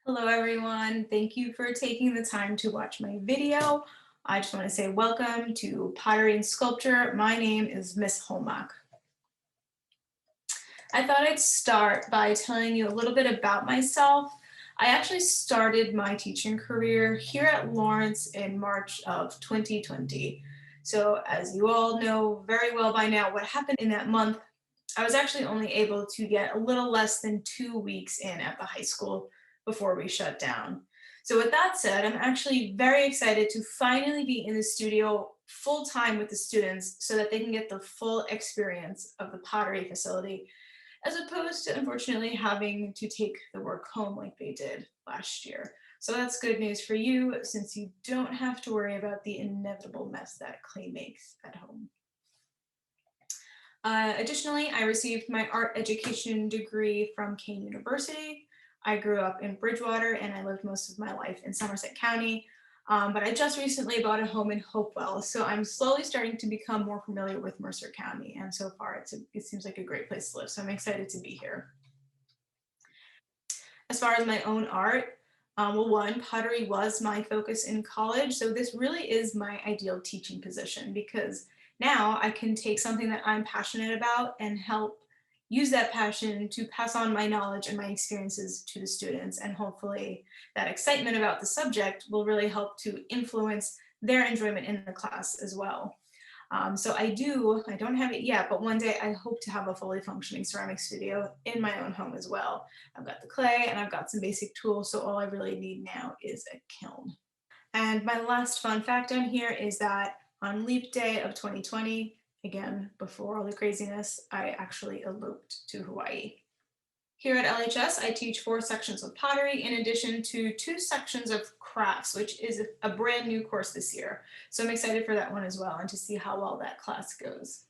Hello everyone, thank you for taking the time to watch my video. I just want to say welcome to Pottery and Sculpture. My name is Miss Holmack. I thought I'd start by telling you a little bit about myself. I actually started my teaching career here at Lawrence in March of 2020. So as you all know very well by now, what happened in that month, I was actually only able to get a little less than 2 weeks in at the high school before we shut down. So with that said, I'm actually very excited to finally be in the studio full time with the students so that they can get the full experience of the pottery facility, as opposed to unfortunately having to take the work home like they did last year. So that's good news for you since you don't have to worry about the inevitable mess that clay makes at home. Additionally, I received my art education degree from Kane University. I grew up in Bridgewater and I lived most of my life in Somerset County, but I just recently bought a home in Hopewell, so I'm slowly starting to become more familiar with Mercer County, and so far it seems like a great place to live, so I'm excited to be here. As far as my own art, well, one, pottery was my focus in college, so this really is my ideal teaching position because now I can take something that I'm passionate about and help use that passion to pass on my knowledge and my experiences to the students, and hopefully that excitement about the subject will really help to influence their enjoyment in the class as well. So I don't have it yet, but one day I hope to have a fully functioning ceramic studio in my own home as well. I've got the clay and I've got some basic tools, so all I really need now is a kiln. And my last fun fact on here is that on Leap Day of 2020, again, before all the craziness, I actually eloped to Hawaii. Here at LHS, I teach 4 sections of pottery in addition to 2 sections of crafts, which is a brand new course this year. So I'm excited for that one as well and to see how well that class goes.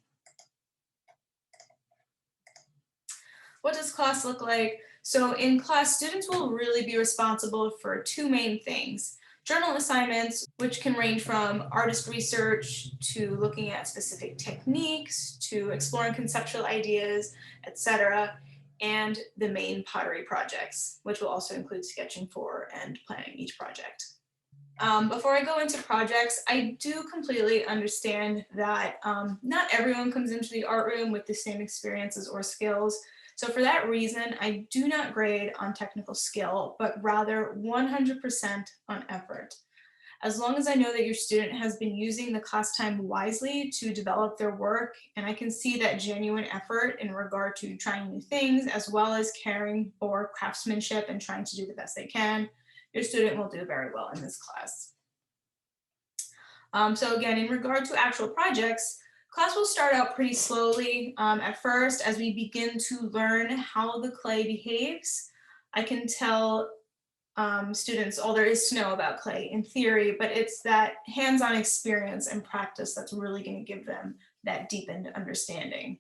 What does class look like? So in class, students will really be responsible for 2 main things. Journal assignments, which can range from artist research to looking at specific techniques to exploring conceptual ideas, etc., and the main pottery projects, which will also include sketching for and planning each project. Before I go into projects, I do completely understand that not everyone comes into the art room with the same experiences or skills. So for that reason, I do not grade on technical skill, but rather 100% on effort. As long as I know that your student has been using the class time wisely to develop their work, and I can see that genuine effort in regard to trying new things, as well as caring for craftsmanship and trying to do the best they can, your student will do very well in this class. So again, in regard to actual projects, class will start out pretty slowly at first as we begin to learn how the clay behaves. I can tell students all there is to know about clay in theory, but it's that hands-on experience and practice that's really going to give them that deepened understanding.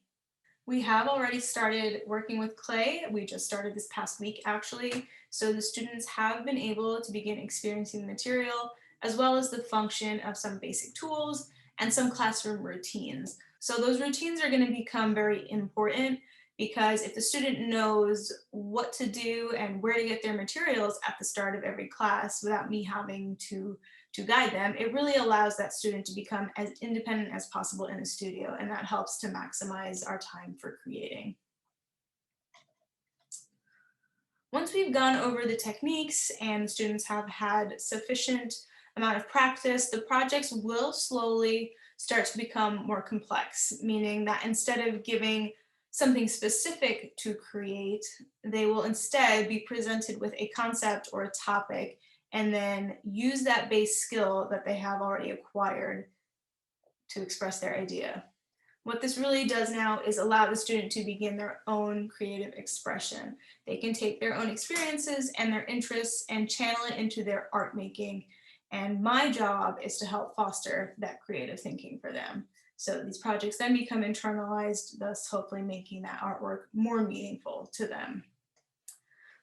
We have already started working with clay. We just started this past week actually. So the students have been able to begin experiencing the material as well as the function of some basic tools and some classroom routines. So those routines are going to become very important because if the student knows what to do and where to get their materials at the start of every class without me having to guide them, it really allows that student to become as independent as possible in the studio, and that helps to maximize our time for creating. Once we've gone over the techniques and students have had sufficient amount of practice, the projects will slowly start to become more complex, meaning that instead of giving something specific to create, they will instead be presented with a concept or a topic and then use that base skill that they have already acquired to express their idea. What this really does now is allow the student to begin their own creative expression. They can take their own experiences and their interests and channel it into their art making. And my job is to help foster that creative thinking for them. So these projects then become internalized, thus hopefully making that artwork more meaningful to them.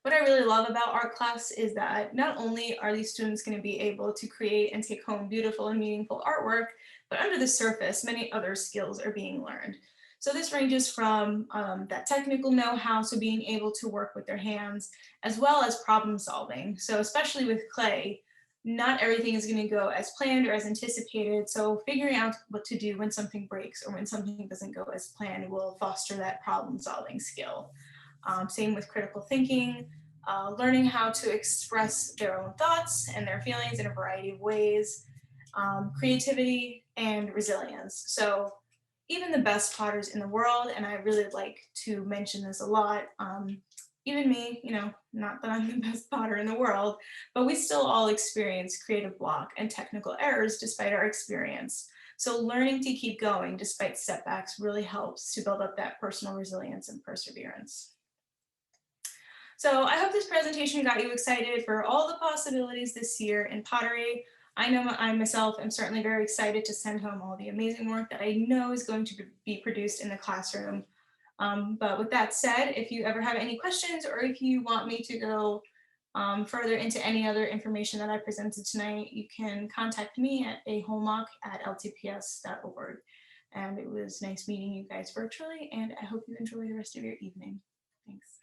What I really love about art class is that not only are these students going to be able to create and take home beautiful and meaningful artwork, but under the surface, many other skills are being learned. So this ranges from that technical know-how, so being able to work with their hands, as well as problem solving. So especially with clay, not everything is going to go as planned or as anticipated. So figuring out what to do when something breaks or when something doesn't go as planned will foster that problem solving skill. Same with critical thinking, learning how to express their own thoughts and their feelings in a variety of ways, creativity and resilience. So even the best potters in the world, and I really like to mention this a lot, even me, not that I'm the best potter in the world, but we still all experience creative block and technical errors despite our experience. So learning to keep going despite setbacks really helps to build up that personal resilience and perseverance. So I hope this presentation got you excited for all the possibilities this year in pottery. I know I myself am certainly very excited to send home all the amazing work that I know is going to be produced in the classroom. But with that said, if you ever have any questions or if you want me to go further into any other information that I presented tonight, you can contact me at ahomework@ltps.org. And it was nice meeting you guys virtually, and I hope you enjoy the rest of your evening. Thanks.